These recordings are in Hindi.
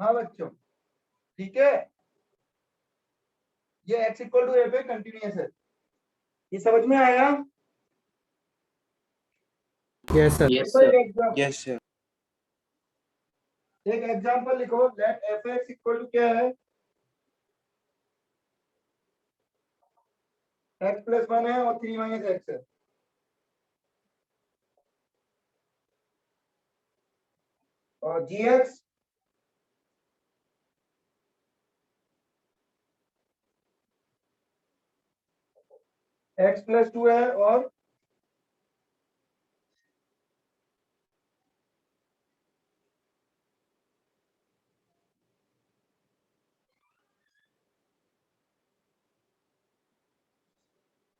हाँ बच्चों, ठीक है, ये x इक्वल टू ए पे कंटिन्यूअस है, ये समझ में आया? Yes sir. Yes sir. Yes sir. एक एग्जांपल लिखो, let f x equal to क्या है, x प्लस 1 है और 3 माइनस एक्स है, और जी एक्स x प्लस 2 है और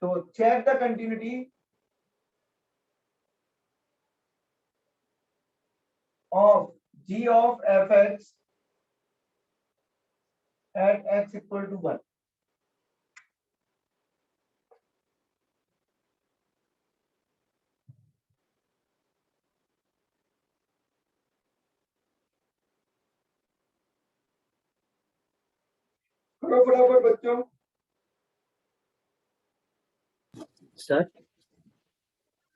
तो check the continuity of g of fx at x equal to 1. करो फटाफट बच्चों। सर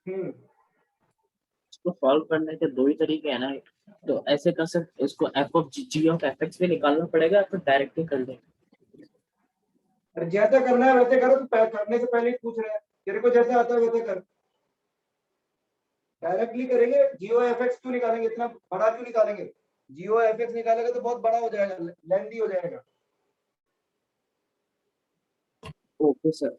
इसको सॉल्व करने के दो ही तरीके हैं ना, तो ऐसे कर सकते, इसको f of g of f x भी निकालना पड़ेगा, तो डायरेक्टली कर लें। अरे जैसा करना है वैसे करो, तो करने से पहले ही पूछ रहे हैं, तेरे को जैसे आता है वैसे कर। डायरेक्टली करेंगे, जीओ एफ एक्स क्यों निकालेंगे, इतना बड़ा क्यों निकालेंगे? जीओ एफ एक्स निकालेंगे तो बहुत बड़ा हो जाएगा, लेंथी हो जाएगा। Okay sir.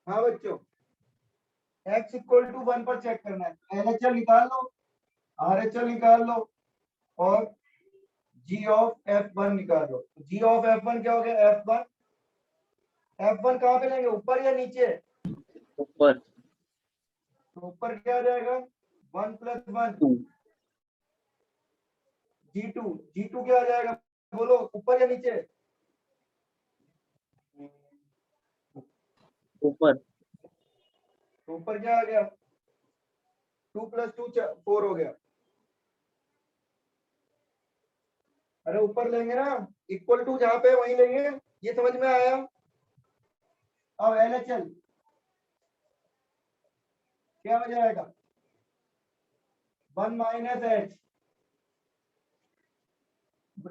हाँ बच्चों, x इक्वल टू 1 पर चेक करना है, LHL निकाल लो, RHL निकाल लो और g ऑफ f1 निकाल लो। g ऑफ f1 क्या हो गया, f1। f1 कहाँ पे लेंगे, ऊपर या नीचे? ऊपर। तो ऊपर क्या आ जाएगा, 1 प्लस 1। G2 क्या आ जाएगा, बोलो, ऊपर या नीचे? ऊपर। तो ऊपर क्या आ गया, 2 प्लस 2 4 हो गया। अरे ऊपर लेंगे ना, इक्वल टू जहां पे वहीं लेंगे, ये समझ में आया? अब LHL क्या हो जाएगा, 1 minus H,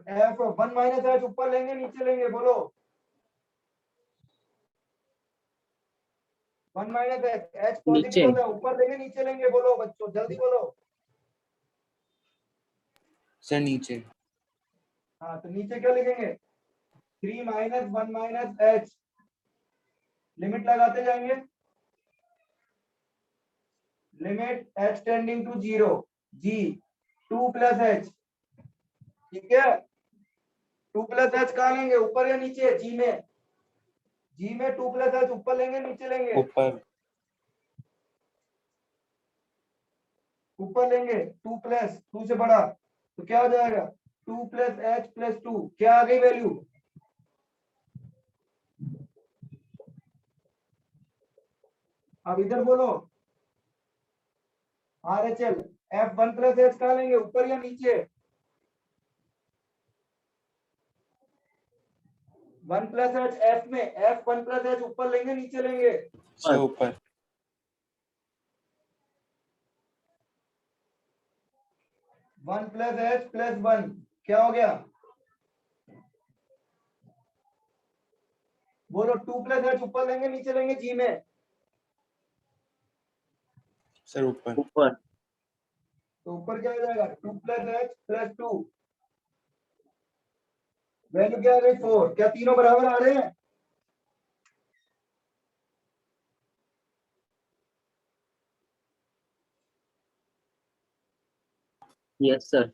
F 1 minus H ऊपर लेंगे नीचे लेंगे, बोलो? 1 माइनस एच, एच पॉजिटिव होता है, ऊपर लेंगे नीचे लेंगे, बोलो बच्चों जल्दी बोलो। सर नीचे। हाँ तो नीचे क्या लिखेंगे, 3 माइनस 1 माइनस एच, लिमिट लगाते जाएंगे, limit h tending to 0, g 2 plus h, ठीक है। 2 प्लस एच कहाँ लेंगे, ऊपर या नीचे? जी में, जी में 2 प्लस एच ऊपर लेंगे नीचे लेंगे? ऊपर। ऊपर लेंगे, 2 प्लस 2 से बड़ा, तो क्या हो जाएगा, 2 प्लस एच प्लस 2, क्या आ गई वैल्यू? अब इधर बोलो, RHL F1 प्लस एच कहाँ लेंगे, ऊपर या नीचे? 1 प्लस एच एफ में, F1 प्लस एच ऊपर लेंगे नीचे लेंगे? सर ऊपर। 1 प्लस एच प्लस 1 क्या हो गया, बोलो? 2 प्लस एच ऊपर लेंगे नीचे लेंगे जी में? सर ऊपर। ऊपर। तो ऊपर क्या हो जाएगा, 2 प्लस एच प्लस 2, वैल्यू क्या आ गई 4, क्या तीनों बराबर आ रहे हैं? Yes sir.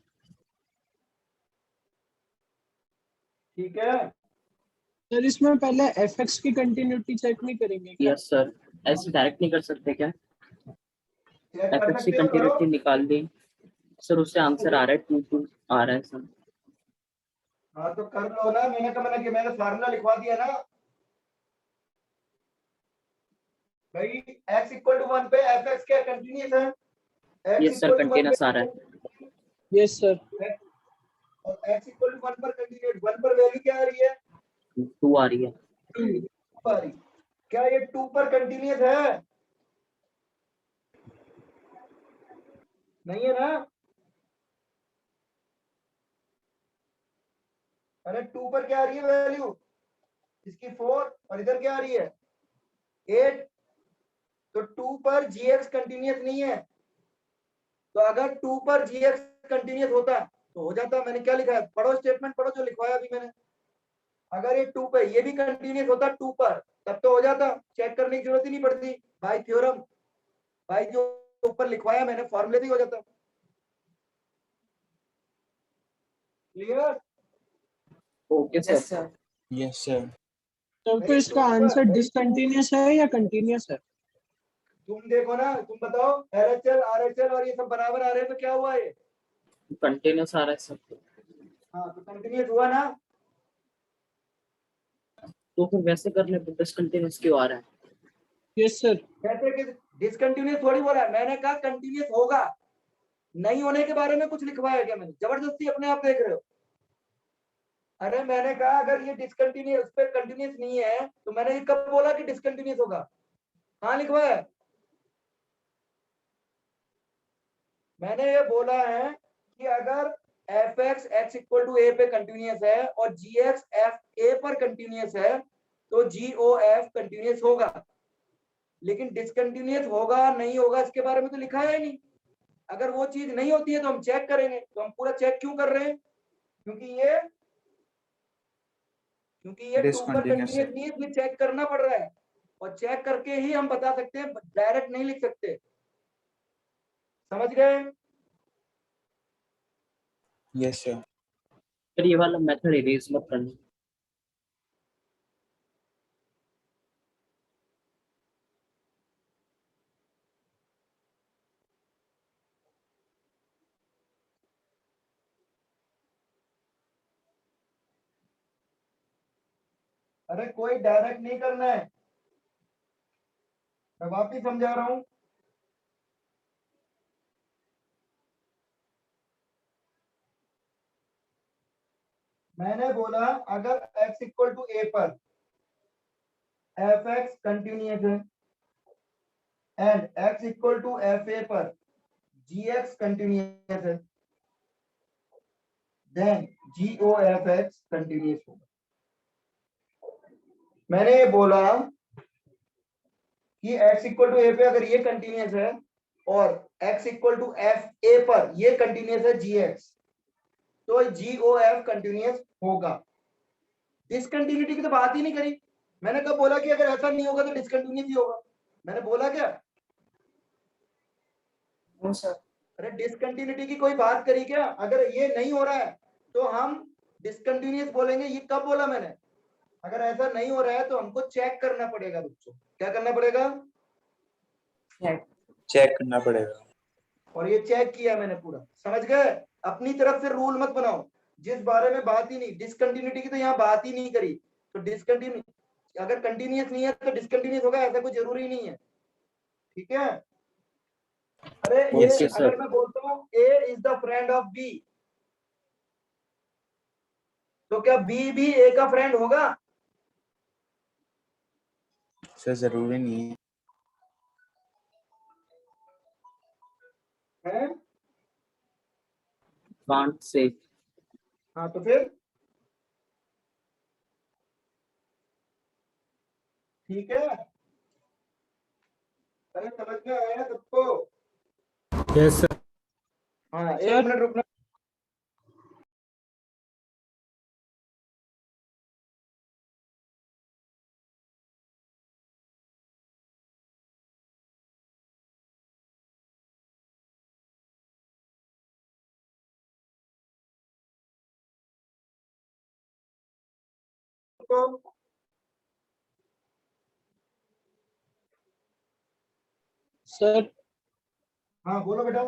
ठीक है, सर इसमें पहले fx की कंटिन्यूटी चेक नहीं करेंगे क्या? यस सर, ऐसे डायरेक्ट नहीं कर सकते क्या? चेक कर एफ की सकते हो, करो। कंटिन्यूटी निकाल दी सर, उससे आंसर आ रहा है 2 आ रहा है सर। हाँ तो कर लो ना, मैंने फार्मूला लिखवा दिया ना भाई। x इक्वल टू 1 पे एफ एक्स क्या कंटिन्यूस है? x yes sir, equal to 1 continuous आ रहा है। Yes sir. पे, और x इक्वल टू 1 पर कंटिन्यूस, 1 पर वैल्यू क्या आ रही है? 2 आ रही है। 2 आ रही। क्या ये 2 पर कंटिन्यूस है? नहीं है ना? अरे 2 पर क्या आ रही है वैल्यू? इसकी 4, और इधर क्या आ रही है? 8। तो 2 पर gx कंटिन्यूस नहीं है। तो अगर 2 पर gx कंटिन्यूस होता तो हो जाता। मैंने क्या लिखा है, पढ़ो स्टेटमेंट, पढ़ो जो लिखवाया अभी मैंने। अगर ये 2 पे ये भी कंटिन्यूस होता 2 पर, तब तो हो जाता, चेक करने की जरूरत ही नहीं पड़ती। बाय थ्योरम, भाई जो ऊपर लिखवाया मैंने फॉर्मूले से ही हो जाता। Clear? Okay sir. Yes sir. तो फिर इसका आंसर डिसकंटिन्यूस है या कंटिन्यूस है? तुम देखो ना, तुम बताओ, LHL RHL और ये सब बराबर आ रहे हैं तो क्या हुआ ये? कंटिन्यूस आ रहा है सर। हाँ तो कंटिन्यूस हुआ ना। तो फिर वैसे करने पर डिसकंटिन्यूस क्यों आ रहा है? Yes sir. कहते कि डिसकंटिन्यूस थोड़ी बोला, मैंने कहा कंटिन्यूस होगा। नहीं होने के बारे में कुछ लिखवाया क्या मैंने? जबरदस्ती अपने आप देख रहे हो। अरे मैंने कहा अगर ये डिसकंटिन्यूस पे कंटिन्यूस नहीं है तो मैंने ये कब बोला कि डिसकंटिन्यूस होगा? कहाँ लिखवाया है? मैंने ये बोला है कि अगर F X X equal to A पे कंटिन्यूस है और जी एक्स एफ ए पर कंटिन्यूस है तो जी ओ एफ कंटिन्यूस होगा। लेकिन डिसकंटिन्यूस होगा नहीं होगा इसके बारे में तो लिखा है नहीं। अगर वो चीज नहीं होती है तो हम चेक करेंगे। तो हम पूरा चेक क्यों कर रहे हैं? क्योंकि ये 2 पर डिसकंटिन्यूस कंटिन्यूस नहीं है, इसलिए चेक करना पड़ रहा है। और चेक करके ही हम बता सकते हैं, डायरेक्ट नहीं लिख सकते। समझ गए? Yes sir. फिर ये वाला मेथड इरेज मत करना। अरे कोई डायरेक्ट नहीं करना है, मैं वापिस समझा रहा हूं। मैंने बोला अगर x इक्वल टू ए पर एफ एक्स कंटिन्यूस है and x equal to f a पर जी एक्स कंटिन्यूस है, then g o f x continuous होगा। मैंने ये बोला कि x इक्वल टू ए पे अगर ये कंटिन्यूस है और x equal to f a पर ये कंटिन्यूस है जी एक्स, तो जी ओ एफ कंटिन्यूस होगा। डिसकंटिन्यूटी की तो बात ही नहीं करी। मैंने कब बोला कि अगर ऐसा नहीं होगा तो डिसकंटिन्यूस ही होगा? मैंने बोला क्या? अरे डिसकंटिन्यूटी की कोई बात करी क्या? अगर ये नहीं हो रहा है तो हम डिसकंटिन्यूस बोलेंगे, ये कब बोला मैंने? अगर ऐसा नहीं हो रहा है तो हमको चेक करना पड़ेगा बच्चों। क्या करना पड़ेगा? चेक करना पड़ेगा। और ये चेक किया मैंने पूरा। समझ गए? अपनी तरफ से रूल मत बनाओ जिस बारे में बात ही नहीं। डिसकंटिन्यूटी की तो यहाँ बात ही नहीं करी। तो डिसकंटिन्यू, अगर कंटिन्यूस नहीं है तो डिसकंटिन्यूस होगा, ऐसा कोई जरूरी नहीं है। ठीक है? अरे ए, यस ओके सर। अगर सर। मैं बोलता हूँ A is the friend of B, तो क्या बी भी ए का फ्रेंड होगा? सर जरूरी नहीं है। है? Can't say. हाँ तो फिर ठीक है। अरे समझ में आया सबको? Yes sir. हाँ एक सर मिनट रुकना। को। सर हाँ बोलो बेटा।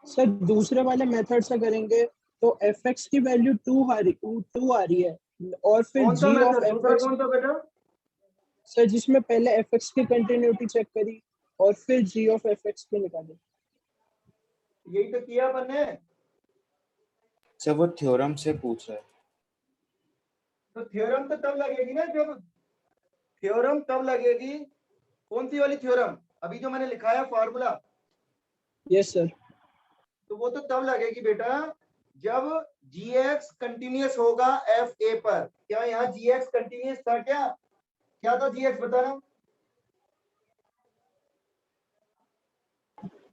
सर दूसरे वाले मेथड से करेंगे तो fx की वैल्यू 2 आ रही है और फिर कौन सा g ऑफ मेथड, दूसरा fx कौन सा बेटा? सर जिसमें पहले fx की कंटिन्यूटी चेक करी और फिर g ऑफ fx की निकाली। यही तो किया अपन ने। सर वो थ्योरम से पूछ रहा है। तो थ्योरम तो तब लगेगी ना जब, थ्योरम तब लगेगी, कौन सी वाली थ्योरम? अभी जो मैंने लिखाया फॉर्मूला, यस सर। तो वो तो तब लगेगी बेटा जब gx कंटिन्यूअस होगा एफ ए पर। क्या यहाँ gx कंटिन्यूअस था? क्या क्या था gx, बताना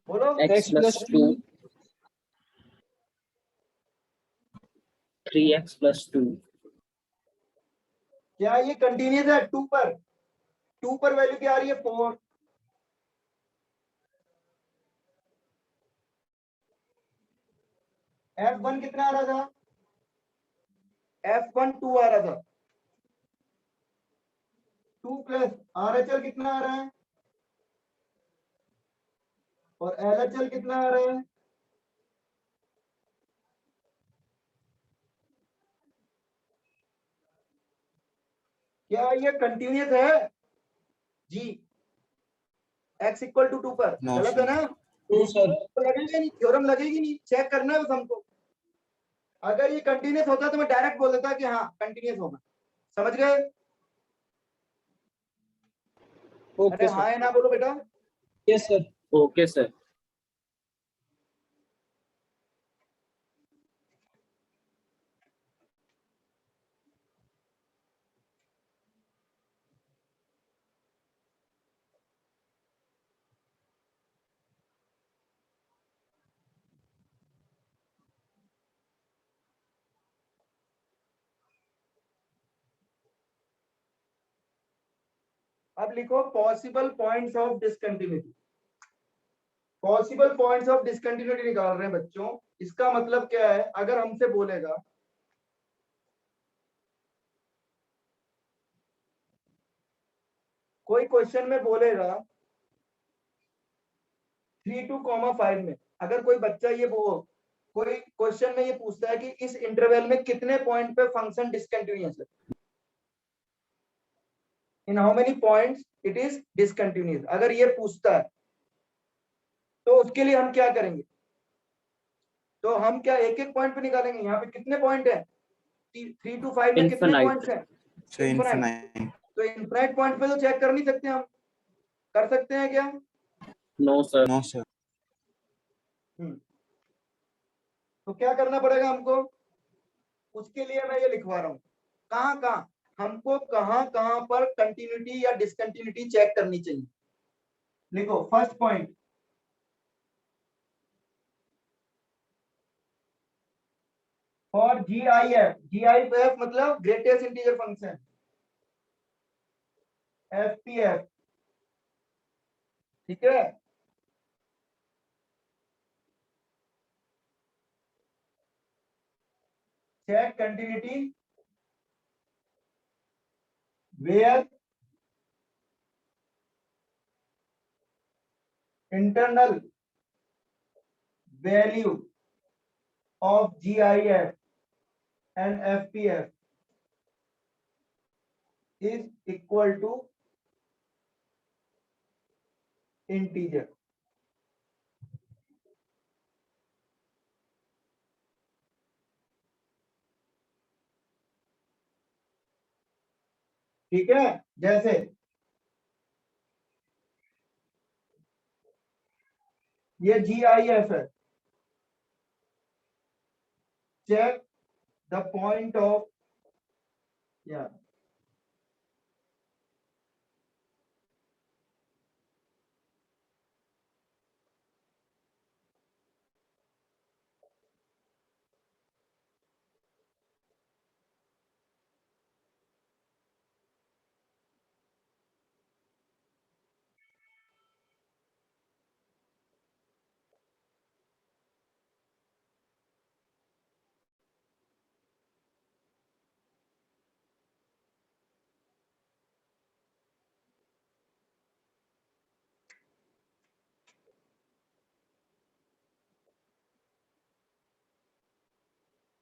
बोलो। x plus 2 3x plus 2 क्या ये कंटिन्यूअस है 2 पर? 2 पर वैल्यू क्या आ रही है? 4। f1 कितना आ रहा था? f1 2 आ रहा था। 2 प्लस RHL कितना आ रहा है? और LHL कितना आ रहा है? क्या ये कंटिन्यूअस है जी x इक्वल टू 2 पर? No, गलत है sir. ना? True sir. तो लगेगा नहीं, थ्योरम लगेगी नहीं, चेक करना है बस हमको। अगर ये कंटिन्यूअस होता तो मैं डायरेक्ट बोल देता कि हाँ कंटिन्यूअस होगा। समझ गए? अरे ओके हाँ सर। है ना, बोलो बेटा। Yes sir. Okay sir. अब लिखो possible points of discontinuity. Possible points of discontinuity निकाल रहे हैं बच्चों। इसका मतलब क्या है? अगर हमसे बोलेगा कोई क्वेश्चन में बोलेगा 3 to 5 में, अगर कोई बच्चा ये वो कोई क्वेश्चन में ये पूछता है कि इस इंटरवल में कितने पॉइंट पे फंक्शन डिसकंटिन्यूअस है, in how many points it is discontinuous, अगर ये पूछता है तो उसके लिए हम क्या करेंगे? तो हम क्या एक एक पॉइंट पे निकालेंगे? यहाँ पे कितने पॉइंट है? 3 to 5 में कितने Infinite. पॉइंट्स हैं? So infinite. infinite. तो इनफिनाइट पॉइंट पे तो चेक कर नहीं सकते हम, कर सकते हैं क्या? No sir. No, sir. तो क्या करना पड़ेगा हमको? उसके लिए मैं ये लिखवा रहा हूँ, कहाँ कहाँ हमको कहाँ कहाँ पर कंटिन्यूटी या डिसकंटिन्यूटी चेक करनी चाहिए। लिखो फर्स्ट पॉइंट, फॉर GIF मतलब ग्रेटेस्ट इंटीजर फंक्शन, FPF, ठीक है। Check continuity where internal value of GIF and FPF is equal to integer। ठीक है, जैसे ये GIF है, check the point of, yeah,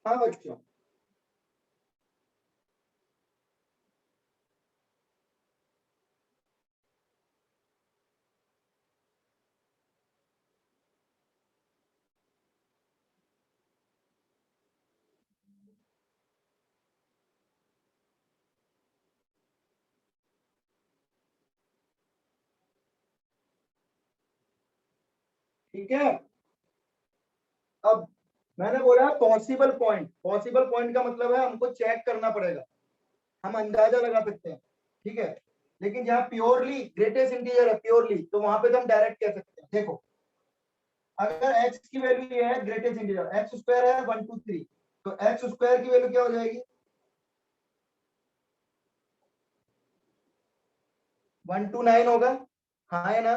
हाँ बच्चों, ठीक है। अब मैंने बोला पॉसिबल पॉइंट, पॉसिबल पॉइंट का मतलब है हमको चेक करना पड़ेगा, हम अंदाजा लगा सकते हैं, ठीक है। लेकिन जहाँ प्योरली ग्रेटेस्ट इंटीजर है प्योरली, तो वहां पे तो हम डायरेक्ट कह सकते हैं। देखो अगर x की वैल्यू ये है ग्रेटेस्ट इंटीजर, एक्स स्क्वायर है 1 2 3, तो एक्स स्क्वायर की वैल्यू क्या हो जाएगी? 1 2 9 होगा, हाँ है ना?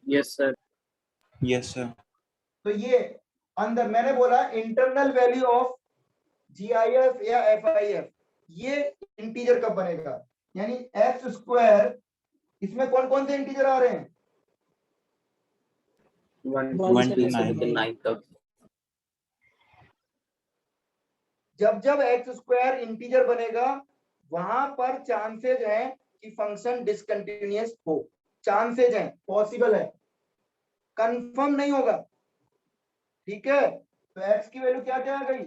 Yes sir. Yes sir. तो ये अंदर मैंने बोला इंटरनल वैल्यू ऑफ GIF या FIF, ये इंटीजर कब बनेगा? यानी एक्स स्क्वायर, इसमें कौन कौन से इंटीजर आ रहे हैं? 1 1 to से 9. 9 तक। जब जब एक्स स्क्वायर इंटीजर बनेगा वहां पर चांसेस हैं कि फंक्शन डिसकंटिन्यूअस हो, चांसेस हैं, पॉसिबल है, कंफर्म नहीं होगा, ठीक है। तो एक्स की वैल्यू क्या क्या आ गई?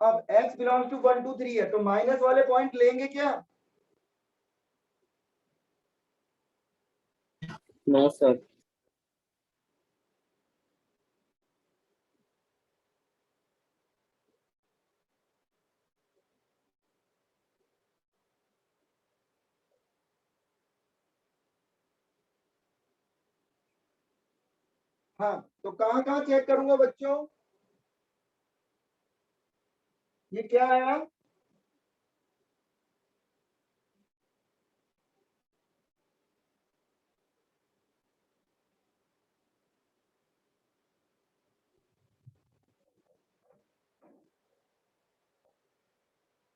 अब x बिलोंग्स टू 1 2 3 है, तो माइनस वाले पॉइंट लेंगे क्या? No sir. हाँ, तो कहां कहां चेक करूंगा बच्चों? ये क्या आया?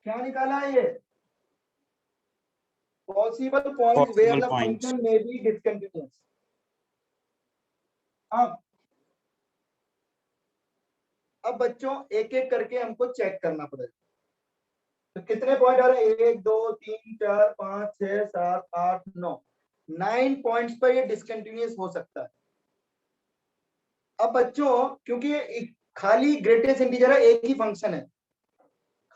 क्या निकाला है ये? Possible points where Possible the points. Function may be discontinuous. अब बच्चों एक एक करके हमको चेक करना पड़ेगा। तो कितने पॉइंट आ रहे हैं? 1 2 3 4 5 6 7 8 9, 9 पॉइंट्स पर ये डिसकंटिन्यूअस हो सकता है। अब बच्चों क्योंकि ये खाली ग्रेटेस्ट इंटीजर है, एक ही फंक्शन है,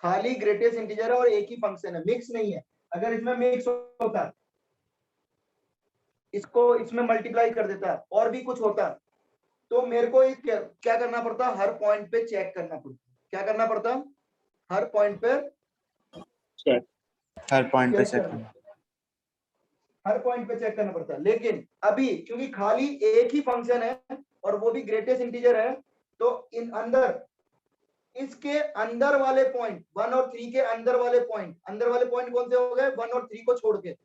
खाली ग्रेटेस्ट इंटीजर है और एक ही फंक्शन है, मिक्स नहीं है। अगर इसमें मिक्स होता, इसको इसमें मल्टीप्लाई कर देता और भी कुछ होता, तो मेरे को क्या करना पड़ता? हर पॉइंट पे चेक करना पड़ता। क्या करना पड़ता? हर पॉइंट पे चेक। हर पॉइंट पे चेक चेक करना, करना. हर पॉइंट पे चेक करना पड़ता है। लेकिन अभी क्योंकि खाली एक ही फंक्शन है और वो भी ग्रेटेस्ट इंटीजर है, तो इन अंदर इसके अंदर वाले पॉइंट 1 और 3 के अंदर वाले पॉइंट, अंदर वाले पॉइंट कौन से हो गए? 1 और 3 को छोड़ के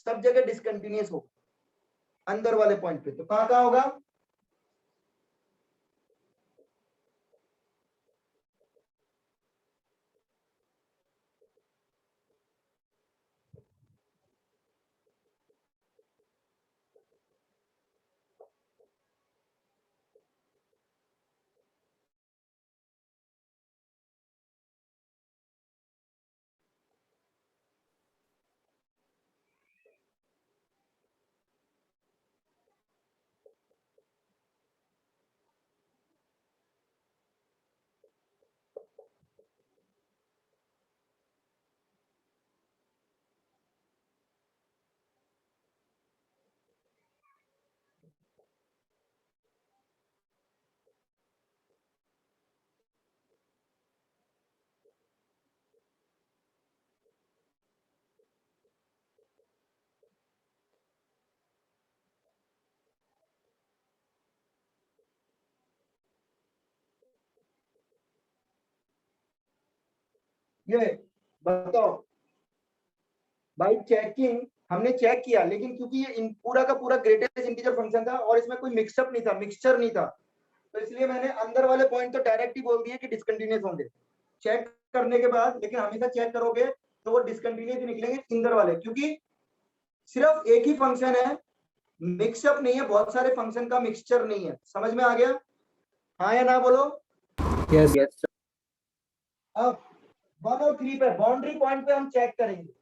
सब जगह डिसकंटिन्यूअस हो अंदर वाले पॉइंट पे। तो कहां कहां होगा? ये बताओ भाई, चेकिंग हमने चेक किया, लेकिन क्योंकि ये पूरा का पूरा ग्रेटेस्ट इंटीजर फंक्शन था और इसमें कोई मिक्सअप नहीं था, मिक्सचर नहीं था, तो तो इसलिए मैंने अंदर वाले पॉइंट तो डायरेक्ट ही बोल दिए कि डिसकंटिन्यूअस होंगे चेक करने के बाद, लेकिन हमेशा चेक करोगे तो वो डिसकंटिन्यूअस ही निकलेंगे अंदर वाले, क्योंकि सिर्फ एक ही फंक्शन है, मिक्सअप नहीं है, बहुत सारे फंक्शन का मिक्सचर नहीं है। समझ में आ गया? हाँ या ना बोलो। Yes sir. अब 1 और 3 पे बाउंड्री पॉइंट पे हम चेक करेंगे।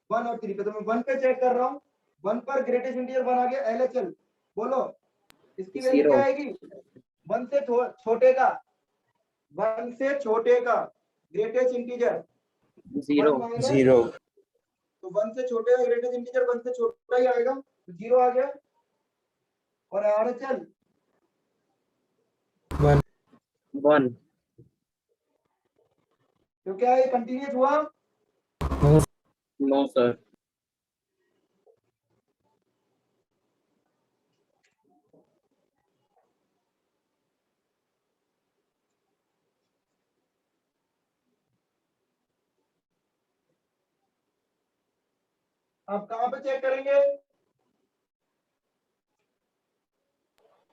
1 और 3 पे तो मैं 1 पे चेक कर रहा हूँ। 1 पर ग्रेटेस्ट इंटीजर 1 आ गया, एलएचएल बोलो इसकी वैल्यू Zero. क्या आएगी? 1 से छोटे का, 1 से छोटे का ग्रेटेस्ट इंटीजर Zero. 1 माइनस, 0 तो 1 से छोटे का ग्रेटेस्ट इंटीजर 1 से छोटा ही आएगा, तो 0 आ गया। और आरएचएल 1. तो क्या ये कंटिन्यूअस हुआ? No sir. आप कहाँ पे चेक करेंगे?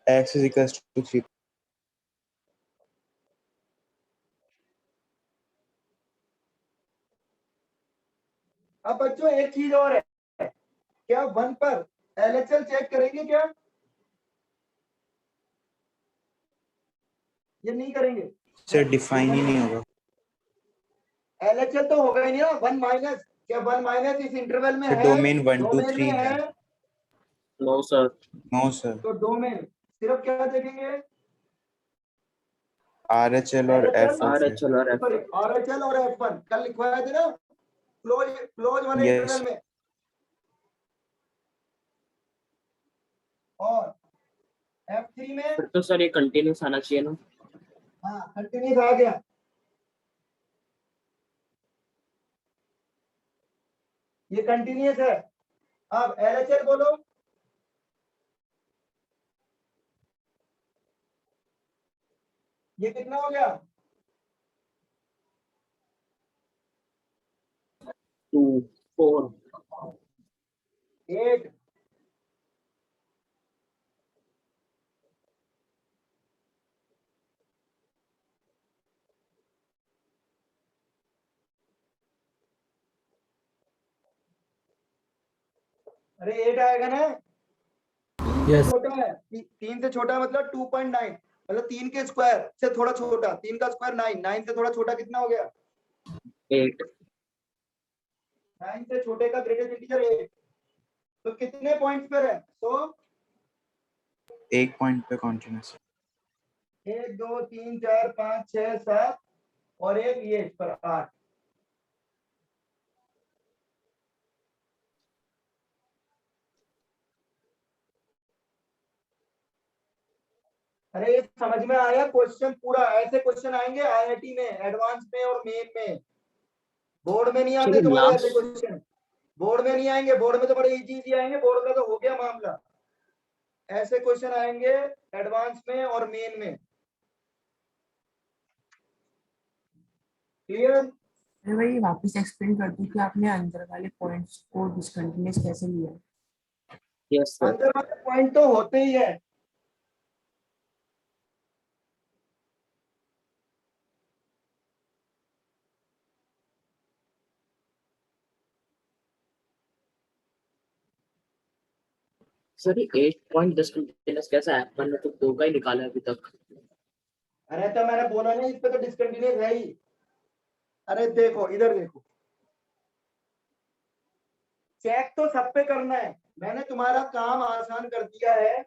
x is equals to 3. अब बच्चों एक चीज और है, क्या 1 पर एलएचएल चेक करेंगे क्या? ये नहीं करेंगे? सर डिफाइन ही नहीं होगा। एलएचएल तो होगा ही नहीं ना। 1 माइनस, क्या 1 माइनस इस इंटरवल में तो है? डोमेन 1 2 डोमेन 3 में है। है, No sir. नो सर, तो डोमेन सिर्फ क्या देखेंगे? RHL और F of है। RHL और F. आरएचएल और F1 कल लिखवाया थे ना क्लोज वाले Yes. इंटरवल में। और F3 में फिर तो सर ये कंटिन्यूस आना चाहिए ना। हाँ कंटिन्यूस आ गया। ये कंटिन्यूस है। अब एलएचएल बोलो, ये कितना हो गया? 2, 4. 8। अरे 8 आएगा ना? यस छोटा है, 3 से छोटा मतलब 2.9, मतलब 3 के स्क्वायर से थोड़ा छोटा, 3 का स्क्वायर 9, 9 से थोड़ा छोटा कितना हो गया? 8. 9 से छोटे का ग्रेटेस्ट इंटीजर 8। तो कितने पॉइंट्स पर है? तो एक पॉइंट पे कॉन्टिन्यूस। 1 2 3 4 5 6 7 और एक ये इस पर 8। अरे ये समझ में आया क्वेश्चन पूरा? ऐसे क्वेश्चन आएंगे आईआईटी में, एडवांस में और मेन में। बोर्ड में नहीं आते चलिए तुम्हारे ऐसे लास्ट क्वेश्चन, बोर्ड में नहीं आएंगे। बोर्ड में तो बड़े इजी इजी आएंगे, बोर्ड का तो हो गया मामला। ऐसे क्वेश्चन आएंगे एडवांस में और मेन में। क्लियर? मैं वही वापस एक्सप्लेन कर दूं कि आपने अंदर वाले पॉइंट्स को डिसकंटिन्यूअस कैसे लिया। Yes sir. अंदर वाले पॉइंट तो होते ही है। सर ये 8 पॉइंट डिसकंटिन्यूअस कैसा है? मैंने तो 2 का ही निकाला है अभी तक। अरे तो मैंने बोला नहीं इस पे तो डिसकंटिन्यूअस है ही। अरे देखो इधर देखो, चेक तो सब पे करना है, मैंने तुम्हारा काम आसान कर दिया है।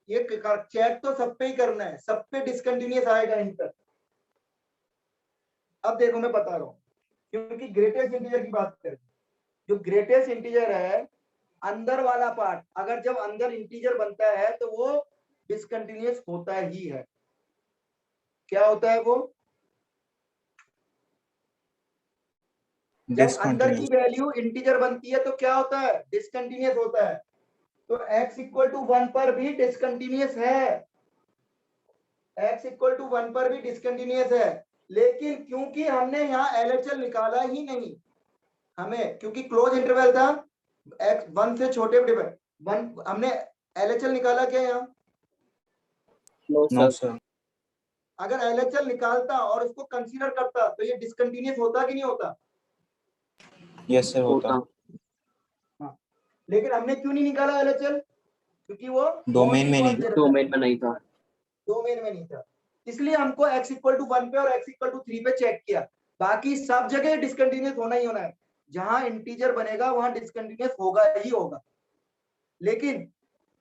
ये चेक तो सब पे ही करना है, सब पे डिसकंटिन्यूअस आएगा इन पर। अब देखो मैं बता रहा हूँ, क्योंकि ग्रेटेस्ट इंटीजर की बात करें, जो ग्रेटेस्ट इंटीजर है अंदर वाला पार्ट, अगर जब अंदर इंटीजर बनता है तो वो डिसकंटिन्यूअस होता ही है। क्या होता है वो? जब अंदर की वैल्यू इंटीजर बनती है तो क्या होता है? डिसकंटिन्यूअस होता है। तो x इक्वल टू 1 पर भी डिसकंटिन्यूअस है, x इक्वल टू 1 पर भी डिसकंटिन्यूअस है। लेकिन क्योंकि हमने यहाँ एलएचएल निकाला ही नहीं, हमें क्योंकि क्लोज इंटरवल था, x 1 से छोटे 1 हमने एलएचएल निकाला क्या यहाँ? No no sir. सर। अगर LHL निकालता और उसको कंसीडर करता तो ये डिसकंटिन्यूअस होता कि नहीं होता? यस सर होता। हाँ, लेकिन हमने क्यों नहीं निकाला LHL? क्योंकि वो डोमेन में नहीं था। डोमेन में नहीं था। डोमेन में नहीं था, इसलिए हमको x इक्वल टू 1 पे और x इक्वल टू 3 पे चेक किया। बाकी सब जगह डिसकंटिन्यूअस होना ही होना है, जहां इंटीजर बनेगा वहां डिसकंटिन्यूअस होगा ही होगा। लेकिन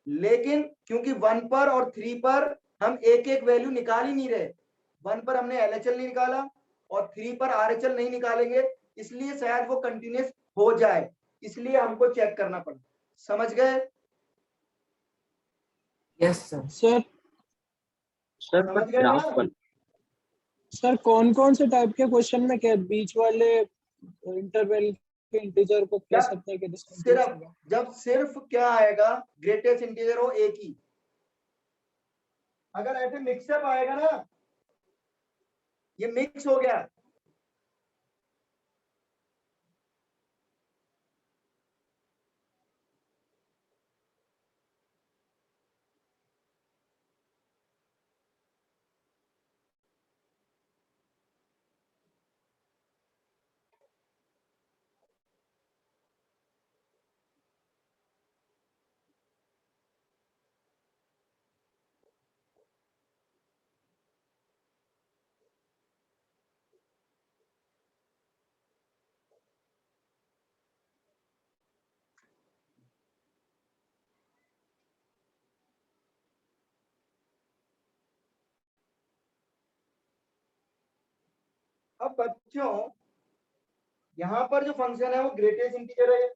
लेकिन क्योंकि 1 पर और 3 पर हम एक एक वैल्यू निकाल ही नहीं रहे, 1 पर हमने LHL नहीं निकाला और 3 पर RHL नहीं निकालेंगे, इसलिए शायद वो कंटिन्यूअस हो जाए, इसलिए हमको चेक करना पड़ा। समझ गए? Yes sir. सर सर समझ पर गए ग्राफ ना? बन सर कौन कौन से टाइप के क्वेश्चन में क्या बीच वाले इंटरवल के इंटीजर को कह जब सकते हैं कि डिसकंटिन्यूअस सिर्फ होगा? जब सिर्फ क्या आएगा, ग्रेटेस्ट इंटीजर हो एक ही। अगर ऐसे मिक्सअप आएगा ना, ये मिक्स हो गया, अब बच्चों यहां पर जो फंक्शन है वो ग्रेटेस्ट इंटीजर है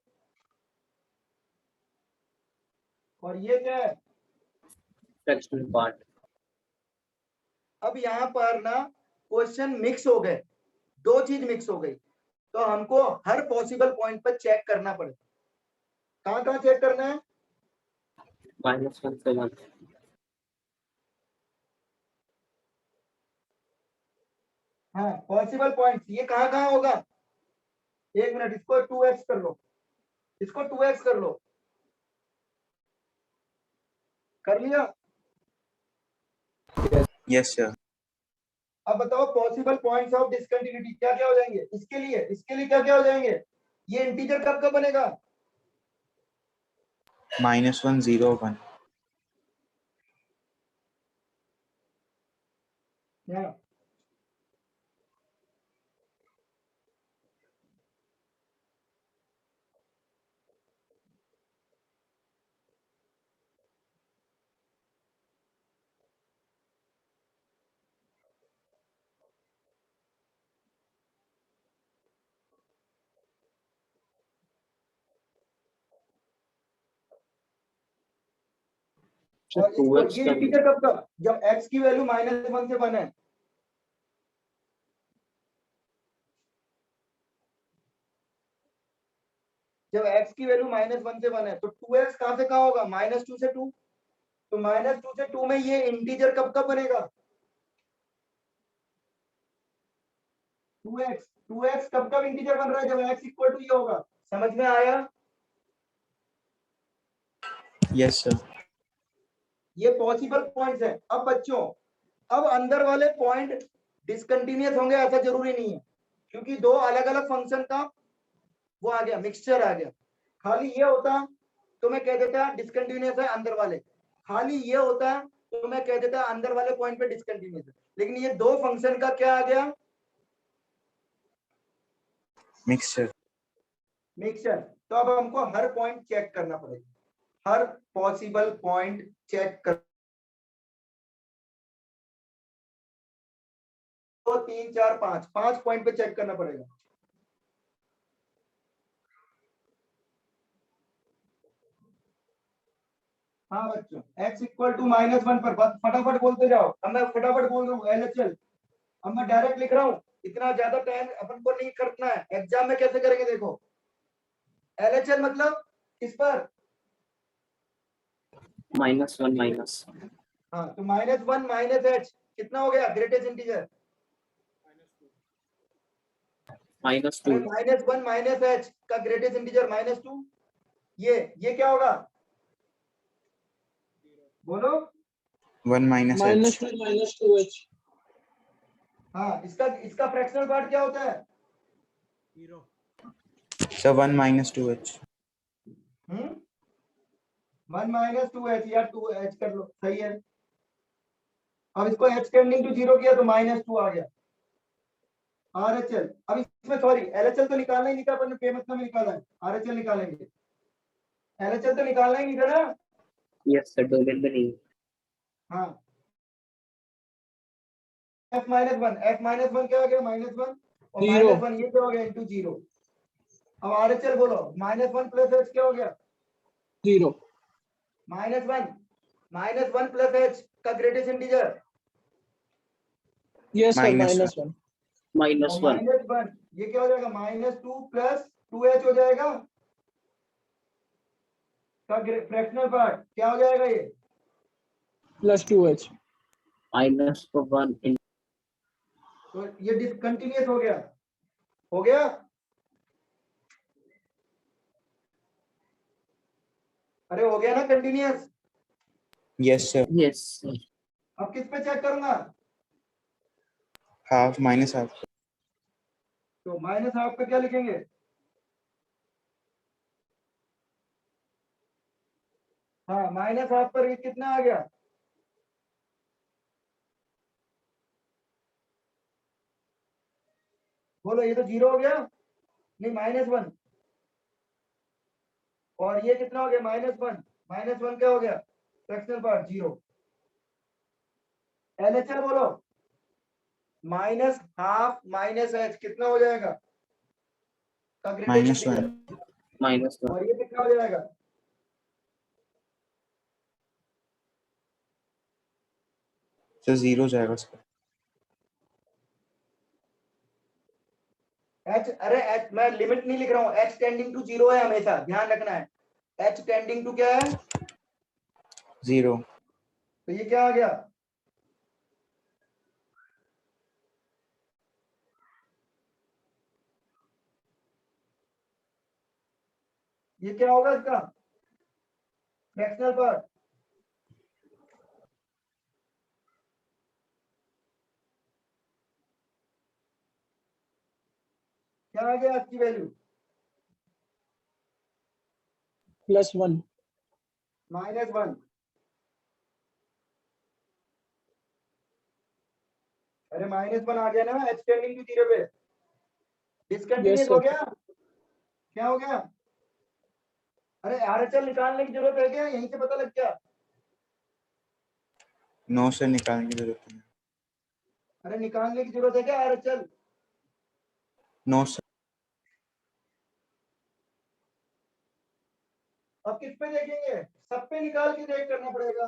और ये क्या है? Fractional part. अब यहाँ पर ना क्वेश्चन मिक्स हो गए, दो चीज मिक्स हो गई, तो हमको हर पॉसिबल पॉइंट पर चेक करना पड़ेगा। कहाँ कहाँ चेक करना है? -1 से 1। हाँ, पॉसिबल पॉइंट्स ये कहाँ कहाँ होगा? एक मिनट, इसको 2x कर लो, इसको 2x कर लो, कर लिया? Yes sir. अब बताओ पॉसिबल पॉइंट्स ऑफ डिसकंटिन्यूटी क्या क्या हो जाएंगे? इसके लिए क्या क्या हो जाएंगे? ये इंटीजर कब कब बनेगा? -1 0 1। यहाँ और इसको 2x ये का इंटीजर कब कब? जब x की वैल्यू -1 से 1 है। जब x की वैल्यू -1 से 1 है तो 2x कहां से कहां होगा? -2 से 2। तो -2 से 2 में ये इंटीजर कब कब बनेगा? 2x कब कब इंटीजर बन रहा है? जब x इक्वल टू ये होगा। समझ में आया? Yes sir. ये पॉसिबल पॉइंट्स है। अब बच्चों, अब अंदर वाले पॉइंट डिसकंटिन्यूअस होंगे ऐसा जरूरी नहीं है, क्योंकि दो अलग अलग फंक्शन का वो आ गया, मिक्सचर आ गया। खाली ये होता तो मैं कह देता डिसकंटिन्यूअस है अंदर वाले, खाली ये होता तो मैं कह देता अंदर वाले पॉइंट पे डिसकंटिन्यूअस है। लेकिन ये दो फंक्शन का क्या आ गया? मिक्सचर। मिक्सचर। तो अब हमको हर पॉइंट चेक करना पड़ेगा, हर पॉसिबल पॉइंट चेक कर। 2 3 4 5 5 पॉइंट पे चेक करना पड़ेगा। हाँ बच्चों, x इक्वल टू -1 पर बस फटाफट बोलते जाओ। अब मैं फटाफट बोल रहा हूँ LHL, अब मैं डायरेक्ट लिख रहा हूँ, इतना ज्यादा टाइम अपन को नहीं करना है। एग्जाम में कैसे करेंगे देखो। LHL मतलब इस पर, -1 माइनस। हाँ तो -1 -h कितना हो गया? Greatest integer. -2। -1 -h का ग्रेटेस्ट इंटीजर -2, ये क्या होगा? बोलो। 1 minus minus h. 1 minus 2h। हाँ, इसका फ्रैक्शनल पार्ट क्या होता है? So 1 minus 2h. 1 minus 2h या 2h कर लो, सही है। अब इसको h टेंडिंग टू 0 किया तो -2 आ गया। RHL, अब इसमें सॉरी LHL तो निकालना ही नहीं था, अपन ने मतलब निकाला है, RHL निकालेंगे। LHL तो निकालना ही नहीं था ना। यस सर, डोमेन में नहीं। हाँ, f माइनस वन क्या हो गया? -1 और Zero. -1 ये क्या हो गया? इंटू 0। अब RHL बोलो, -1 प्लस h क्या हो गया? 0। -1 प्लस h का ग्रेटेस्ट इंटीजर यस सर, -1. -1। -1 -1 ये क्या हो जाएगा? -2 प्लस 2h हो जाएगा का फ्रैक्शनल पार्ट क्या हो जाएगा? ये प्लस 2h। -1 तो ये डिसकंटिन्यूअस हो गया। हो गया? अरे हो गया ना कंटिन्यूअस? Yes sir. यस। अब किस पे चेक करूंगा? Half minus half. तो -1/2 पे क्या लिखेंगे? हाँ, -1/2 पर ये कितना आ गया? बोलो, ये तो 0 हो गया, नहीं -1। और ये कितना हो गया? -1। -1 क्या हो गया? Fractional part 0। LHL बोलो, -1/2 -h कितना हो जाएगा? का ग्रेटेस्ट -1. इंटीजर। और ये कितना हो जाएगा? So 0 जाएगा इसका. h, अरे h मैं लिमिट नहीं लिख रहा हूँ, h टेंडिंग टू 0 है, हमेशा ध्यान रखना है। h टेंडिंग टू क्या है? 0. तो ये क्या आ गया? ये क्या होगा इसका फ्रैक्शनल पार्ट? क्या आ गया इसकी वैल्यू? +1। -1। अरे -1 आ गया ना h टेंडिंग टू 0 पे। डिसकंटिन्यूअस यस हो सर। गया? क्या हो गया? अरे RHL निकालने की जरूरत है क्या? यहीं से पता लग गया। 9 से निकालने की जरूरत नहीं. अरे निकालने की जरूरत है क्या RHL? 9 से. अब किस पे देखेंगे? सब पे निकाल के देख करना पड़ेगा।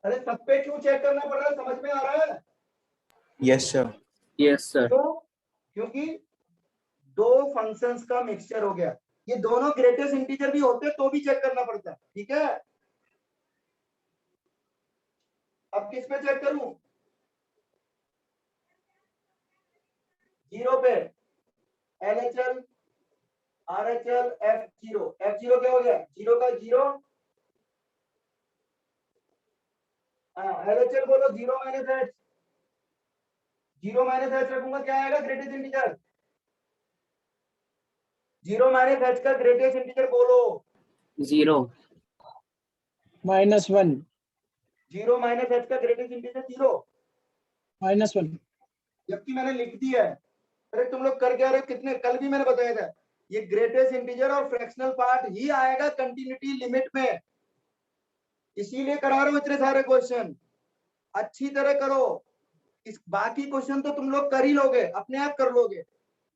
अरे सब पे क्यों चेक करना पड़ रहा है? समझ में आ रहा है? Yes sir. Yes sir. क्यों? क्योंकि दो फंक्शंस का मिक्सचर हो गया। ये दोनों ग्रेटेस्ट इंटीजर भी होते तो भी चेक करना पड़ता है, ठीक है? अब किस पे चेक करूं? 0 पे LHL RHL F0। F0 क्या हो गया? 0 का 0। LHL बोलो 0 माइनस h। 0 माइनस h रखूंगा, क्या आएगा ग्रेटेस्ट इंटीजर? 0 माइनस h का ग्रेटेस्ट इंटीजर बोलो। 0 -1। 0 माइनस h का ग्रेटेस्ट इंटीजर 0। -1। जबकि मैंने लिख दिया है। अरे तुम लोग कर क्या रहे हो? कितने कल भी मैंने बताया था, ये ग्रेटेस्ट इंटीजर और फ्रैक्शनल पार्ट ही आएगा कंटिन्यूटी लिमिट में। इसीलिए करा रहा हूं इतने सारे क्वेश्चन, अच्छी तरह करो। इस बाकी क्वेश्चन तो तुम लोग कर ही लोगे, अपने आप कर लोगे।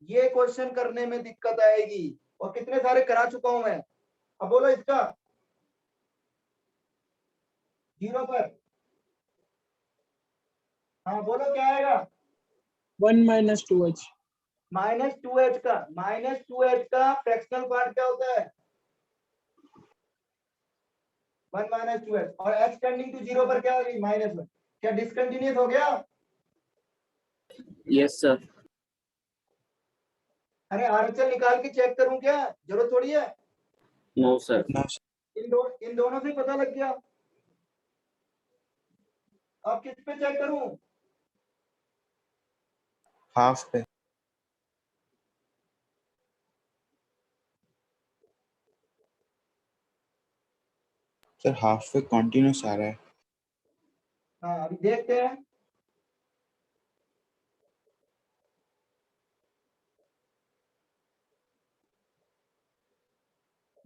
ये क्वेश्चन करने में दिक्कत आएगी, और कितने सारे करा चुका हूं मैं। अब बोलो इसका 0 पर। हाँ बोलो क्या आएगा? 1 - 2h। -2h का फ्रैक्शनल पार्ट क्या होता है? 1 - 2h। और h टेंडिंग टू 0 पर क्या आ गई? -1। क्या डिसकंटिन्यूअस हो गया? Yes sir. अरे RHL निकाल के चेक करूं क्या? जरूरत थोड़ी है। No sir. No sir. इन दोनों से पता लग गया। अब किस पे चेक करूं? हाफ पे। सर हाफ पे कॉन्टिन्यूस आ रहा है। हाँ अभी देखते हैं।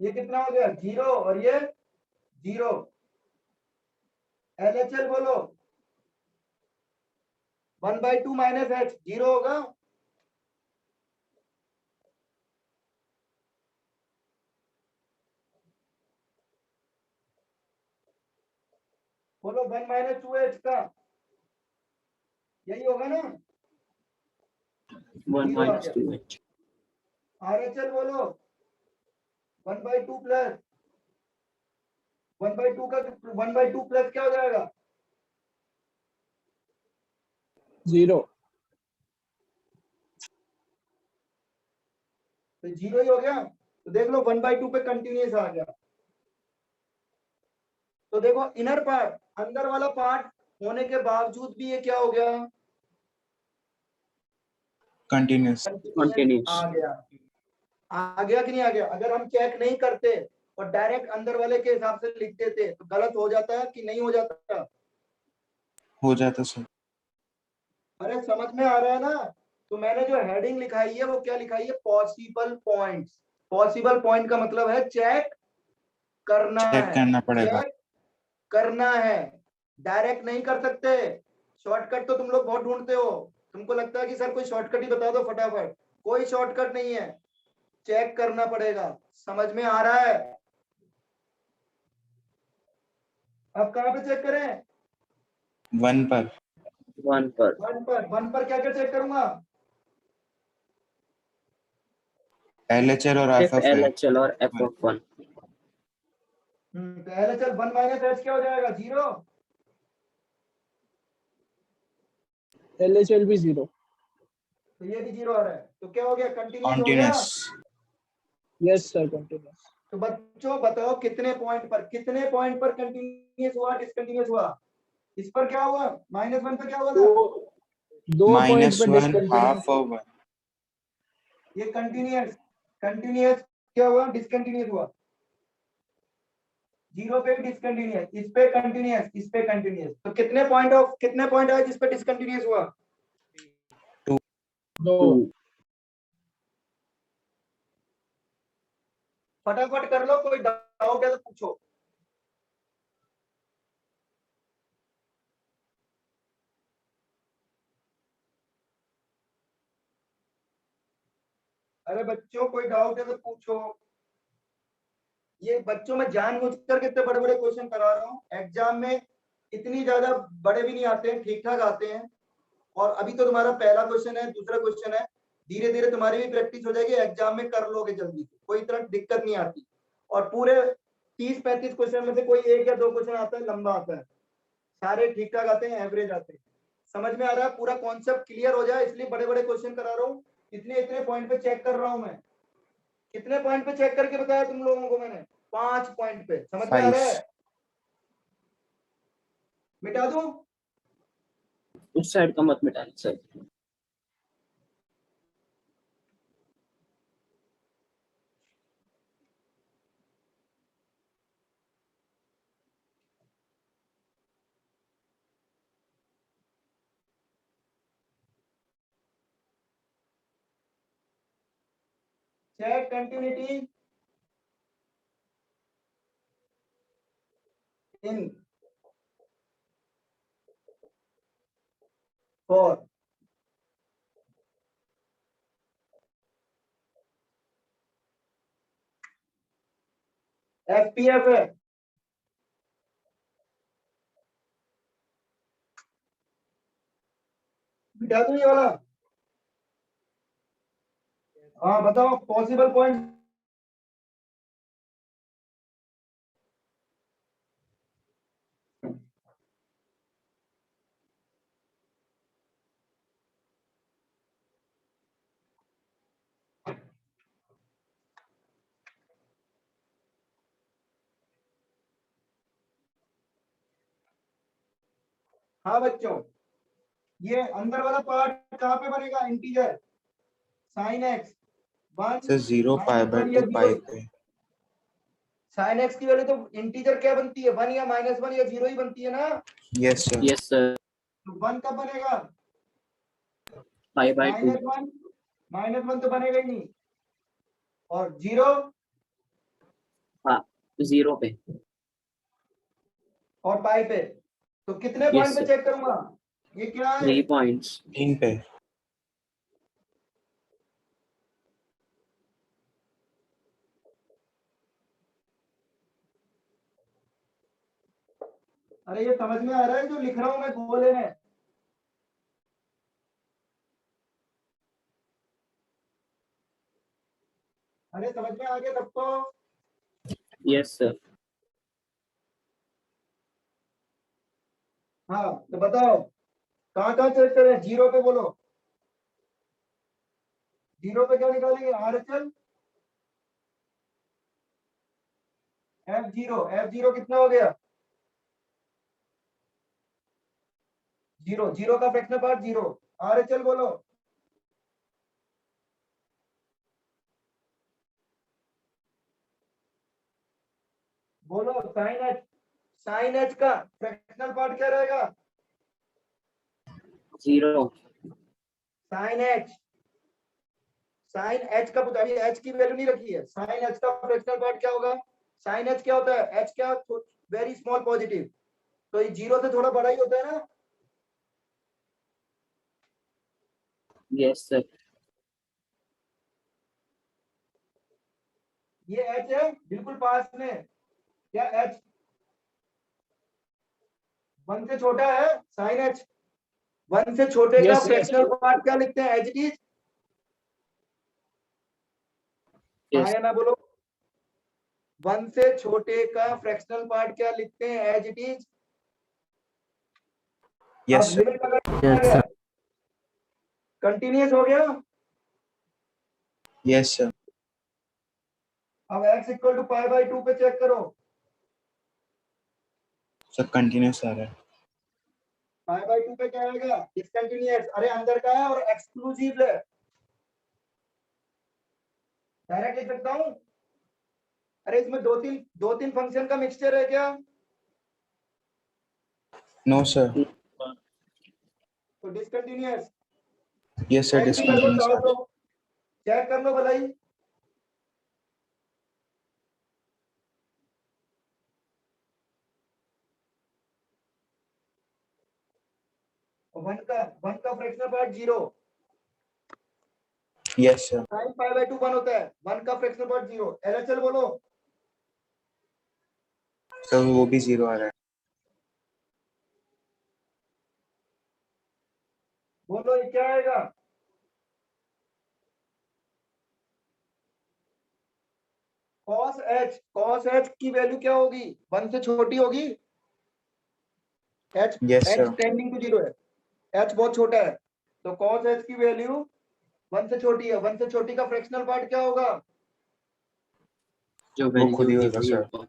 ये कितना हो गया? 0 और ये 0। LHL बोलो। 1/2 माइनस h 0 होगा। बोलो 1 माइनस 2h का यही होगा ना? 1 0 आ minus गया। 2h। RHL बोलो 1/2 प्लस 1/2 का 1/2 प्लस क्या हो जाएगा? 0। तो 0 ही हो गया। तो देख लो 1/2 पे कंटिन्यूस आ गया। तो देखो इनर पार्ट, अंदर वाला पार्ट होने के बावजूद भी ये क्या हो गया? कंटिन्यूस। Continuous। आ गया। आ गया कि नहीं आ गया? अगर हम चेक नहीं करते और डायरेक्ट अंदर वाले के हिसाब से लिख देते तो गलत हो जाता कि नहीं हो जाता? हो जाता सर। अरे समझ में आ रहा है ना? तो मैंने जो हेडिंग लिखाई है वो क्या लिखाई है? Possible points. पॉसिबल पॉइंट का मतलब है चेक करना चेक है। करना पड़ेगा। चेक करना है, डायरेक्ट नहीं कर सकते। शॉर्टकट तो तुम लोग बहुत ढूंढते हो। तुमको लगता है कि सर कोई शॉर्टकट ही बता दो फटाफट। कोई शॉर्टकट नहीं है, चेक करना पड़ेगा। समझ में आ रहा है? अब कहां पे चेक करें? 1 पर। 1 पर। 1 पर क्या क्या चेक करूंगा? LHL और सिर्फ FF है। LHL और F1। तो LHL 1 माइनस h क्या हो जाएगा? 0। LHL भी 0। तो ये भी 0 आ रहा है, तो क्या हो गया? कंटिन्यूस हो गया। कॉन्टिन्यूस। Yes sir, continuous. तो बच्चों बताओ कितने पॉइंट पर कंटिन्यूस हुआ, डिसकंटिन्यूस हुआ? इस पर क्या हुआ? -1 पर क्या हुआ था? 2 पॉइंट पे -1 डिस्कंटिन्यूस। हाफ और 1। ये कंटिन्यूस। कंटिन्यूस क्या हुआ? डिसकंटिन्यूस हुआ। 0 पे डिसकंटिन्यूस, इस पे कंटिन्यूस, इस पे कंटिन्यूस। तो कितने पॉइंट आए जिस पे डिसकंटिन्यूस हुआ? 2। 2। फटाफट कर लो, कोई डाउट है तो पूछो। अरे बच्चों कोई डाउट है तो पूछो। ये बच्चों में जानबूझ कर इतने बड़े बड़े क्वेश्चन करा रहा हूँ एग्जाम में। इतनी ज्यादा बड़े भी नहीं आते हैं, ठीक ठाक आते हैं। और अभी तो तुम्हारा पहला क्वेश्चन है, दूसरा क्वेश्चन है। धीरे धीरे तुम्हारी भी प्रैक्टिस हो जाएगी, एग्जाम में कर लोगे जल्दी से, कोई तरह दिक्कत नहीं आती। और पूरे 30-35 क्वेश्चन में से कोई 1 या 2 क्वेश्चन आता है लंबा आता है, सारे ठीक ठाक आते हैं, एवरेज आते हैं। समझ में आ रहा है? पूरा कॉन्सेप्ट क्लियर हो जाए इसलिए बड़े बड़े क्वेश्चन करा रहा हूँ। इतने इतने पॉइंट पे चेक कर रहा हूँ मैं। कितने पॉइंट पे चेक करके बताया तुम लोगों को मैंने? 5 पॉइंट पे। समझ में आ रहा 5। है? मिटा दूं? उस साइड का मत मिटाना sir. Check continuity in for FPF है। मिटा दूं ये वाला? हाँ बताओ पॉसिबल पॉइंट। हाँ बच्चों, ये अंदर वाला पार्ट कहाँ पे बनेगा? Integer sine x one sir 0 pi by -1 या 2 जीरो। पाई पे। साइन एक्स की वैल्यू तो इंटीजर क्या बनती है? 1 या -1 या 0 ही बनती है ना। Yes sir. यस सर, तो 1 कब बनेगा? π/2। -1 तो बनेगा ही नहीं। और 0 हाँ, 0 पे। और पाई पे। तो कितने Yes, पॉइंट पे sir. चेक करूंगा? ये क्या है? 3 points। 3 पे। अरे ये समझ में आ रहा है जो लिख रहा हूं मैं गोले में? अरे समझ में आ गया सबको? Yes sir. हाँ तो बताओ कहाँ कहाँ चेक करें? 0 पे बोलो। 0 पे क्या निकालेंगे? RHL F0 कितना हो गया? 0 का फ्रैक्शनल पार्ट 0। RHL बोलो। बोलो साइन एच का फ्रैक्शनल पार्ट क्या रहेगा? 0। साइन एच का पूछा, अभी एच की वैल्यू नहीं रखी है। साइन एच का फ्रैक्शनल पार्ट क्या होगा? साइन एच क्या होता है? एच क्या? Very small positive. तो ये 0 से थोड़ा बड़ा ही होता है ना। Yes sir. ये एच है बिल्कुल पास में। क्या एच 1 से छोटा है? साइन एच 1 से छोटे का यस फ्रैक्शनल पार्ट क्या लिखते हैं? As it is. हाँ यस या ना बोलो। 1 से छोटे का फ्रैक्शनल पार्ट क्या लिखते हैं? As it is. यस अब सर। लिमिट लगा, कंटिन्यूस हो गया। Yes sir. अब x इक्वल टू π/2 पे चेक करो। सर कंटिन्यूस आ रहा है। π/2 पे क्या आएगा? डिसकंटिन्यूअस। अरे अंदर का है और एक्सक्लूसिव है। डायरेक्ट लिख सकता हूं? अरे इसमें दो तीन फंक्शन का मिक्सचर है क्या? No sir. तो डिसकंटिन्यूअस। यस सर, चेक भी कर लो, डिसकंटिन्यूस आ चाहो रहा है। तो चेक कर लो भलाई। वन का fractional part 0। Yes sir. Sine π/2 1 होता है। 1 का फ्रैक्शनल पार्ट 0। LHL बोलो। सर वो भी 0 आ रहा है। बोलो ये क्या आएगा? cos h की वैल्यू क्या होगी? 1 से छोटी होगी। h yes sir. Tending to 0 है। h बहुत छोटा है। तो cos h की वैल्यू 1 से छोटी है। 1 से छोटी का फ्रैक्शनल पार्ट क्या होगा? जो वो खुद ही वैल्यू होगा वही सर। होगा।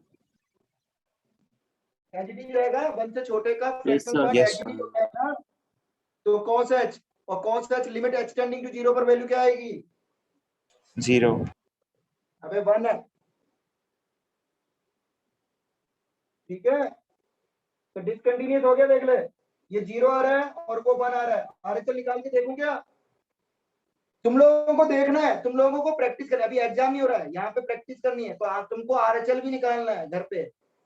एचडी रहेगा। 1 से छोटे का yes fractional sir. Part yes एचडी सर। होता है ना। तो cos h और cos h limit h tending to 0 पर वैल्यू क्या आएगी? 0। अबे 1 है। ठीक है, तो डिसकंटिन्यूअस हो गया। देख ले, ये 0 आ रहा है और वो 1 आ रहा है। RHL निकाल के देखूं क्या? तुम लोगों को देखना है, तुम लोगों को प्रैक्टिस करना है। अभी एग्जाम नहीं हो रहा है, यहाँ पे प्रैक्टिस करनी है। तो तुमको RHL भी निकालना है घर पे।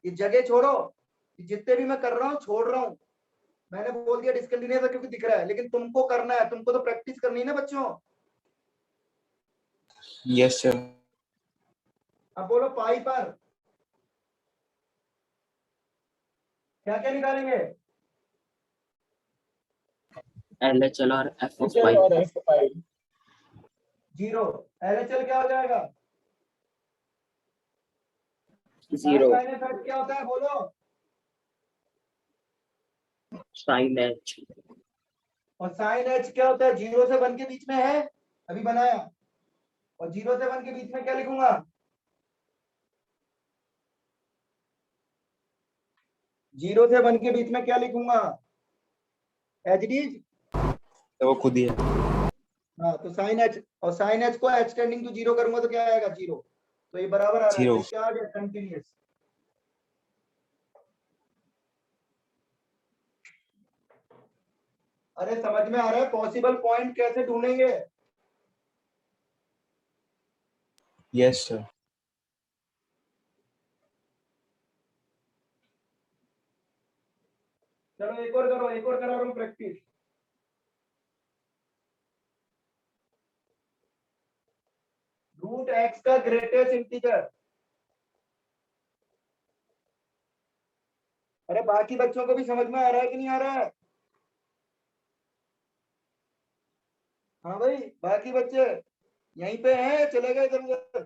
ये जगह छोड़ो, जितने भी मैं कर रहा हूँ छोड़ रहा हूँ। मैंने बोल दिया डिसकंटिन्यूअस है क्योंकि दिख रहा है, लेकिन तुमको करना है। तुमको तो प्रैक्टिस करनी है ना बच्चों। Yes sir. अब बोलो पाई पर क्या क्या निकालेंगे? LHL और f of LHL y। और F5। 0। LHL क्या हो जाएगा? 0। साइन माइनस h क्या होता है बोलो? sin h। और साइन h क्या होता है? 0 से 1 के बीच में है, अभी बनाया। और 0 से 1 के बीच में क्या लिखूंगा? 0 से 1 के बीच में क्या लिखूंगा? एच डी, तो वो खुद ही है। हाँ तो साइन एच, और साइन एच को एच टेंडिंग टू जीरो करूंगा तो क्या आएगा, जीरो। तो ये बराबर आ रहा है, Zero. तो क्या आ गया, कंटिन्यूअस। अरे समझ में आ रहा है पॉसिबल पॉइंट कैसे ढूंढेंगे। Yes sir. चलो एक और करो, एक और करा रहा हूं प्रैक्टिस। रूट एक्स का ग्रेटेस्ट इंटीजर। अरे बाकी बच्चों को भी समझ में आ रहा है कि नहीं आ रहा है? हाँ भाई, बाकी बच्चे यहीं पे हैं, चले गए इधर उधर?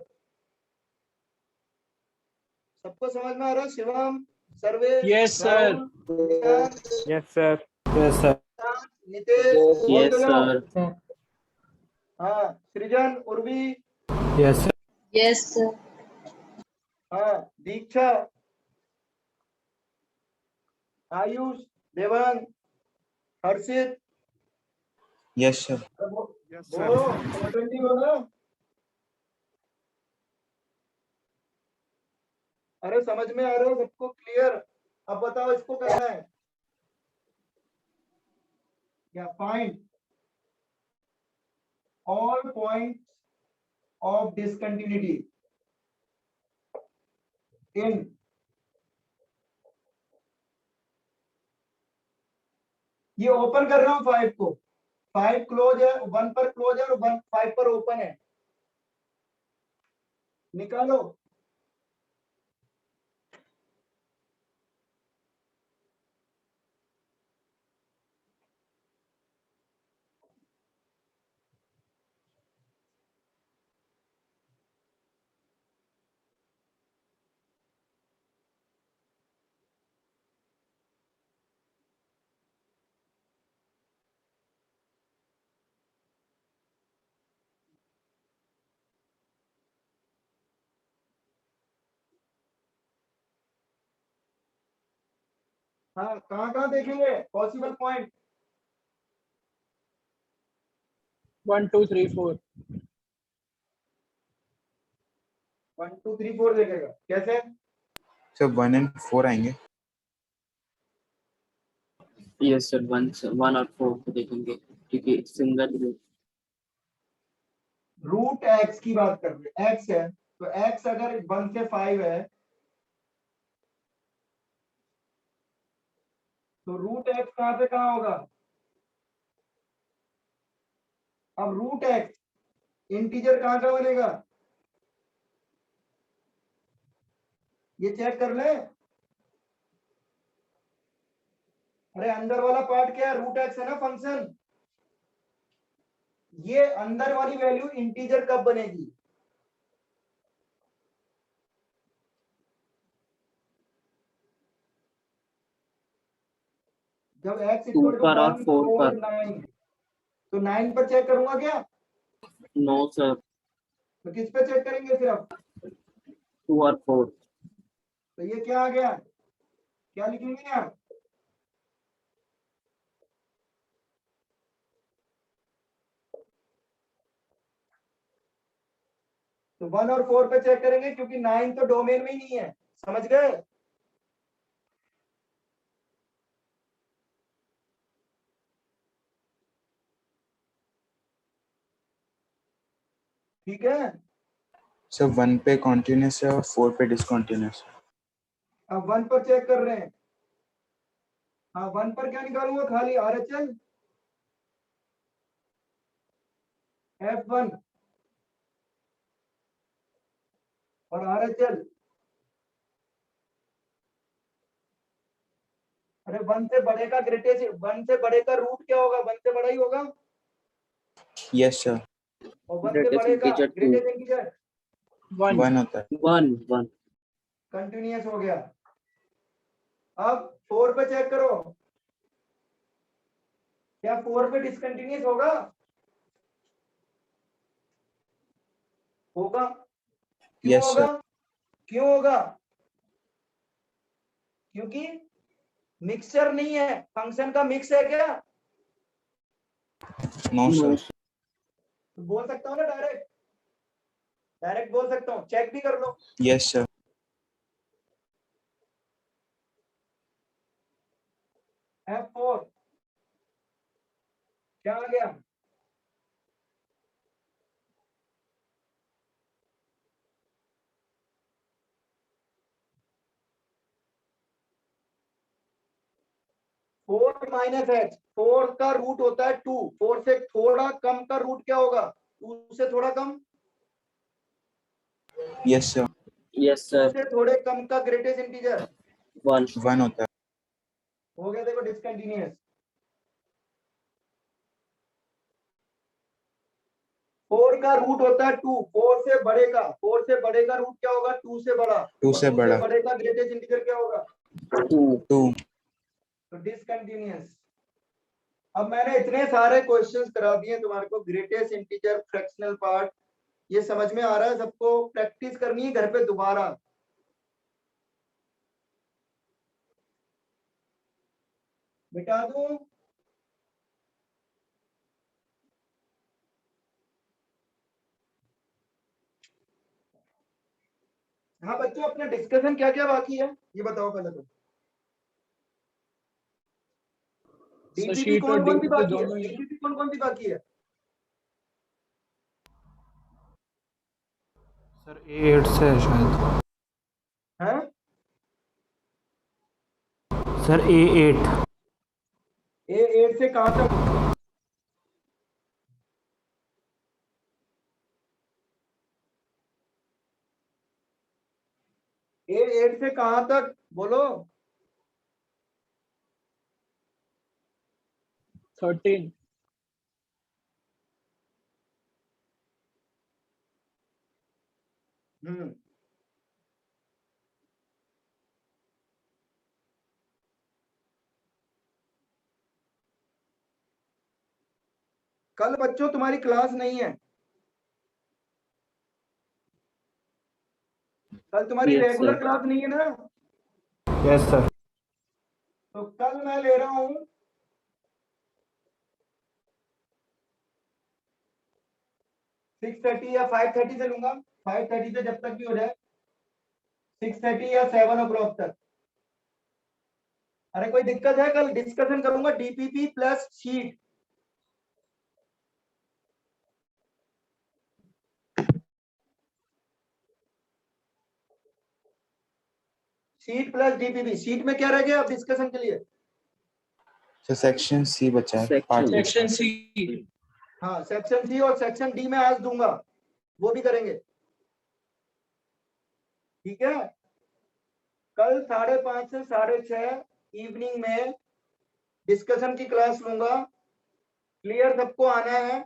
सबको समझ में आ रहा है? Shivam, Sarvesh, Yes, sir. Rahul, Ishan, yes sir. Yes sir. Nitesh, बोल यस दो जाओ। सर। हाँ Srijan, Urvi, yes sir. Yes, sir. हाँ Diksha, Ayush, Devang, Harshit, yes sir. Yes बोलो अटेंडिव हो ना? अरे समझ में आ रहा है सबको, क्लियर? अब बताओ इसको करना है क्या, find all points of discontinuity in ये ओपन कर रहा हूं 5 को, 5 क्लोज है, 1 पर क्लोज है और 1 5 पर ओपन है, निकालो। हाँ कहाँ देखेंगे पॉसिबल पॉइंट? 1 2 3 4. 1 2 3 4 देखेगा कैसे? सर 1 and 4 आएंगे। यस सर, 1 और 4 को देखेंगे क्योंकि सिंगल रूट एक्स की बात कर रहे हैं, एक्स है तो एक्स अगर 1 से 5 है तो रूट एक्स कहां से कहां होगा? अब रूट एक्स इंटीजर कहां का बनेगा, ये चेक कर ले। अरे अंदर वाला पार्ट क्या है, रूट एक्स है ना फंक्शन। ये अंदर वाली वैल्यू इंटीजर कब बनेगी? जब x 2 इक्वल टू पर और 1 4 4 पर। 9, तो 9 पर चेक करूंगा क्या? नो सर, तो किस पे चेक करेंगे सिर्फ? 2 और 4। तो ये क्या आ गया, क्या लिखेंगे आप? तो 1 और 4 पे चेक करेंगे क्योंकि 9 तो डोमेन में ही नहीं है, समझ गए? ठीक है। सर 1 पे कॉन्टिन्यूस है और 4 पे डिसकॉन्टिन्यूस है। अब 1 पर चेक कर रहे हैं। हाँ 1 पर क्या निकालूंगा, खाली RHL F1 और RHL। अरे 1 से बड़े का ग्रेटेस्ट, 1 से बड़े का रूट क्या होगा, 1 से बड़ा ही होगा। Yes sir. और 1 से ग्रेटेस्ट बड़े का इंटीजर 2। ग्रेटेस्ट इंटीजर 1 1 होता है। 1 कंटिन्यूअस हो गया। अब 4 पे चेक करो, क्या 4 पे डिसकंटिन्यूअस होगा? होगा। क्यों यस होगा? सर। क्यों होगा? क्योंकि मिक्सचर नहीं है, फंक्शन का मिक्स है क्या? No, No, sir. तो बोल सकता हूँ ना, डायरेक्ट डायरेक्ट बोल सकता हूँ, चेक भी कर लो। Yes, sir. F4 क्या आ गया? फोर माइनस एच, 4 का रूट होता है 2, 4 से थोड़ा कम का रूट क्या होगा? 2 से थोड़ा कम, Yes, sir. yes 2 sir, से थोड़े कम का ग्रेटेस्ट इंटीजर 1. 1 होता है. हो गया। देखो डिसकंटिन्यूअस। 4 का रूट होता है 2, 4 से बड़े का, 4 से बड़े का रूट क्या होगा? 2 से बड़ा। 2 और से 2 बड़ा. बड़े का ग्रेटेस्ट इंटीजर क्या होगा? 2. 2. तो डिसकंटिन्यूअस। अब मैंने इतने सारे क्वेश्चंस करा दिए तुम्हारे को, ग्रेटेस्ट इंटीजर, फ्रैक्शनल पार्ट, ये समझ में आ रहा है सबको? प्रैक्टिस करनी है घर पे दोबारा। मिटा दूं? हाँ बच्चों, अपना डिस्कशन क्या क्या बाकी है ये बताओ पहले तो। सर डीपीपी शीट और कौन कौन सी डीपीपी बाकी है? दोनों ही। डीपीपी कौन कौन सी बाकी है? सर A8 से है शायद. हैं? Sir A8. A8 से कहां तक? A8 से कहां तक बोलो? 13। हम्म। कल बच्चों तुम्हारी क्लास नहीं है, कल तुम्हारी Yes रेगुलर sir. क्लास नहीं है ना? Yes sir. तो कल मैं ले रहा हूं 6:30 या 5:30 से लूंगा। 5:30 से जब तक भी हो जाए, 6:30 या 7 o'clock तक। अरे कोई दिक्कत है? कल डिस्कशन करूंगा DPP plus sheet. Sheet plus DPP. Sheet में क्या रह गया अब डिस्कशन के लिए? So section C बचा है. Section. Part section C. हाँ, सेक्शन सी और सेक्शन डी में आज दूंगा, वो भी करेंगे। ठीक है, कल 5:30 से 6:30 इवनिंग में डिस्कशन की क्लास लूंगा। क्लियर सबको आना है?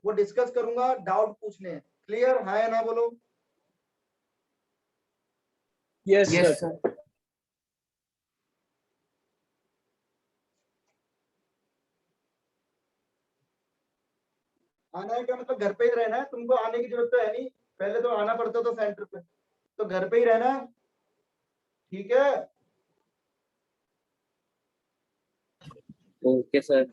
वो डिस्कस करूंगा, डाउट पूछने हैं। क्लियर? हाँ या ना बोलो। Yes yes sir. सर. आना है क्या मतलब घर पे ही रहना है? तुमको आने की जरूरत तो है नहीं, पहले तो आना पड़ता था सेंटर पे, तो घर पे ही रहना है। ठीक है, Okay sir.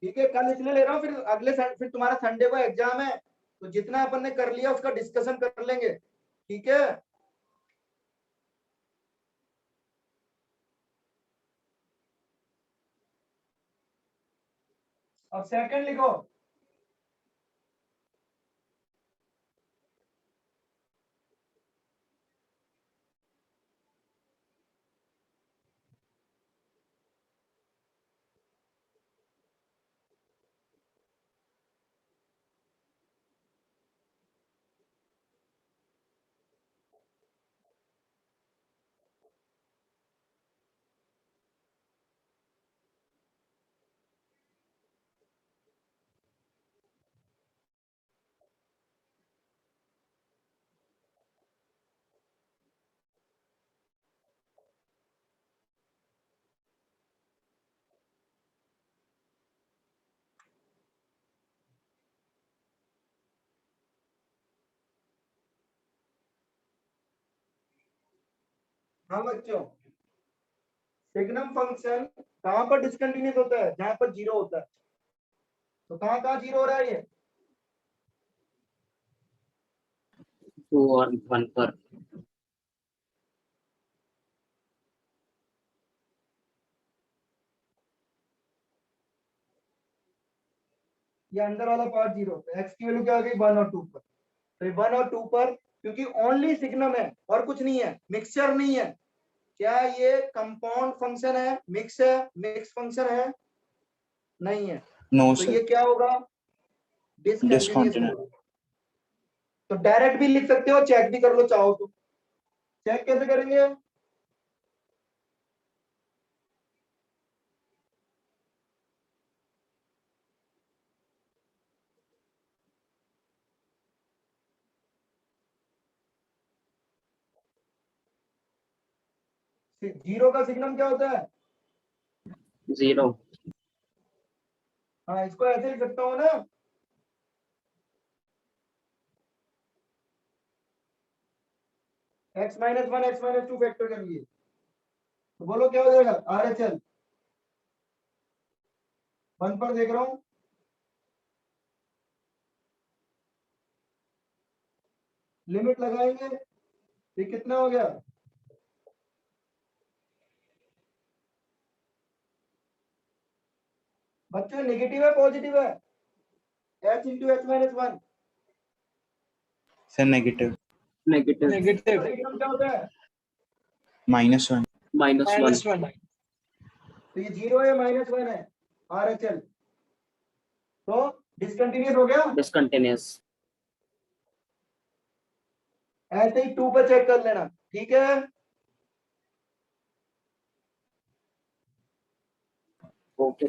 ठीक है। कल इसलिए ले रहा हूँ, फिर फिर तुम्हारा संडे को एग्जाम है, तो जितना अपन ने कर लिया उसका डिस्कशन कर लेंगे। ठीक है, अब सेकंड लिखो। हाँ बच्चों, सिग्नम फंक्शन कहाँ पर डिसकंटिन्यूस होता है? जहां पर जीरो होता है। तो कहाँ कहाँ जीरो हो रहा है ये? 2 और 1 पर। ये अंदर वाला पार्ट जीरो, तो एक्स की वैल्यू क्या आ गई? 1 और 2 पर। तो 1 और 2 पर क्योंकि ओनली सिग्नम है और कुछ नहीं है, मिक्सचर नहीं है। क्या ये कंपाउंड फंक्शन है? मिक्स है? मिक्स फंक्शन है? नहीं है। No, तो sir. ये क्या होगा? Discontinuous Discontinuous. होगा। तो डायरेक्ट भी लिख सकते हो, चेक भी कर लो चाहो तो। चेक कैसे करेंगे? जीरो का सिग्नम क्या होता है? 0। हाँ, इसको ऐसे लिख सकता हूँ ना, x minus 1 x minus 2 factor कर लिए। तो बोलो क्या हो जाएगा? आर एच एल 1 पर देख रहा हूं, लिमिट लगाएंगे, ये कितना हो गया? बच्चों नेगेटिव है पॉजिटिव है? h into H minus 1। Sir, negative. Negative. Negative signum क्या होता है? -1. -1। -1 तो ये जीरो है, -1 है, आर एच एल। तो डिसकंटिन्यूस हो गया। डिसकंटिन्यूस। ऐसे ही 2 पर चेक कर लेना, ठीक है? ओके।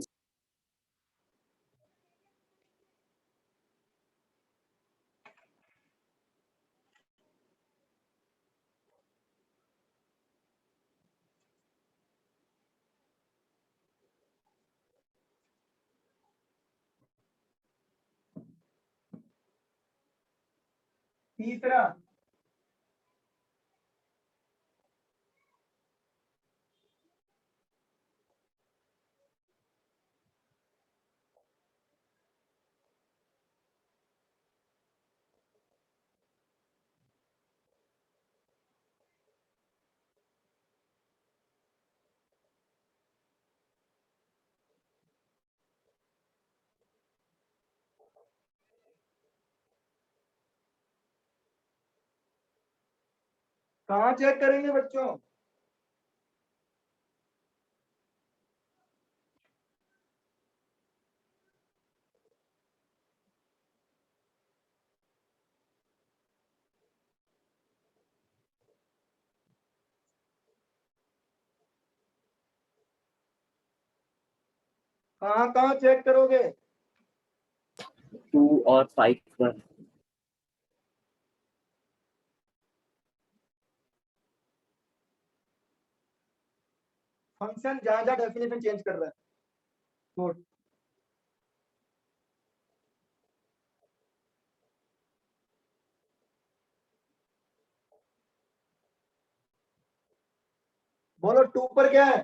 तीसरा, कहाँ चेक करेंगे बच्चों? कहाँ कहाँ चेक करोगे? 2 और 5 पर। फंक्शन जहां जहां डेफिनेशन चेंज कर रहा है। गुड। बोलो 2 पर क्या है?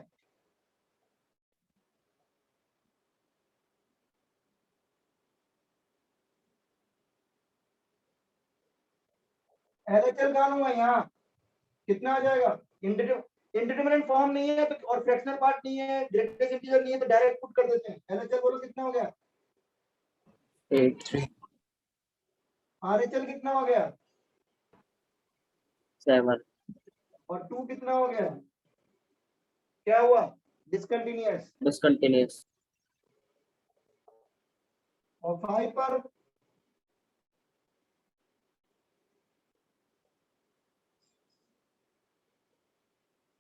एलएचएल कहाँ हुआ? यहाँ कितना आ जाएगा? इंडिटरमिनेंट फॉर्म नहीं है तो, और फ्रैक्शनल पार्ट नहीं है, डायरेक्ट इंटीजर नहीं है, तो डायरेक्ट पुट कर देते हैं। एलएचएल बोलो कितना हो गया? 8। 3. आरएचएल कितना हो गया? 7। और 2 कितना हो गया? क्या हुआ? डिसकंटिन्यूअस। डिसकंटिन्यूस। और 5 पर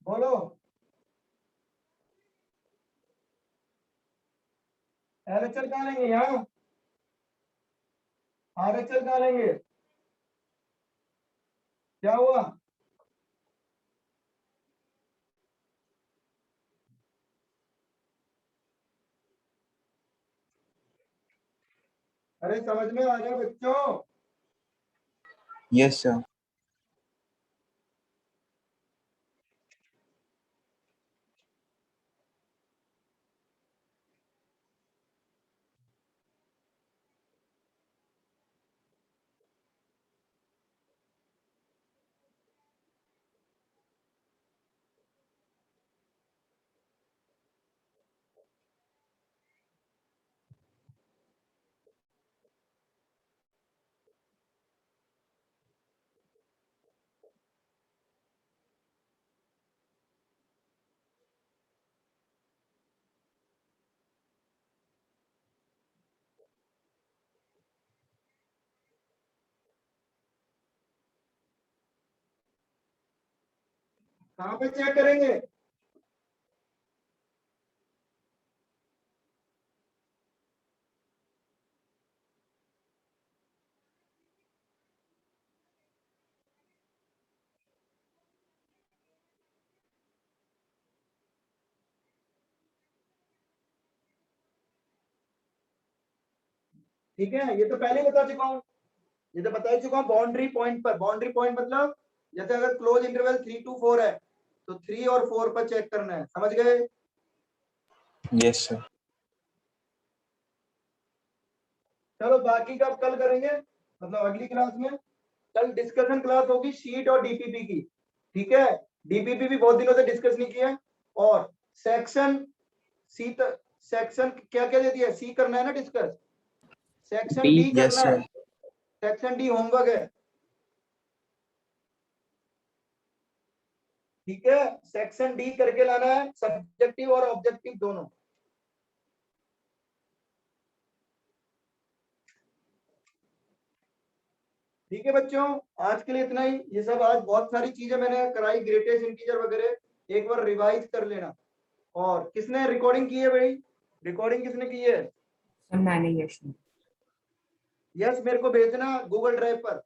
बोलो एलएचएल कहाँ लेंगे? यहाँ। आरएचएल कहाँ लेंगे? क्या हुआ? अरे समझ में आ गया बच्चों? Yes, sir. कहाँ पे चेक करेंगे? ठीक है, ये तो पहले ही बता चुका हूँ, ये तो बता ही चुका हूँ बाउंड्री पॉइंट पर। बाउंड्री पॉइंट मतलब जैसे अगर क्लोज इंटरवल 3 to 4 है तो 3 और 4 पर चेक करना है, समझ गए? Yes, sir. चलो बाकी का कल करेंगे, मतलब अगली क्लास में। कल डिस्कशन क्लास होगी शीट और डीपीपी की, ठीक है? डीपीपी भी बहुत दिनों से डिस्कस नहीं किया। और सेक्शन सी, सेक्शन क्या क्या दे दिया? सी करना है ना discuss, section D, D Yes, करना है। sir. सेक्शन डी होमवर्क है, ठीक है? सेक्शन डी करके लाना है, सब्जेक्टिव और ऑब्जेक्टिव दोनों। ठीक है बच्चों, आज के लिए इतना ही। ये सब आज बहुत सारी चीजें मैंने कराई, ग्रेटेस्ट इंटीजर वगैरह, एक बार रिवाइज कर लेना। और किसने रिकॉर्डिंग की है भाई? रिकॉर्डिंग किसने की है? सर मैंने यश यस, मेरे को भेजना गूगल ड्राइव पर।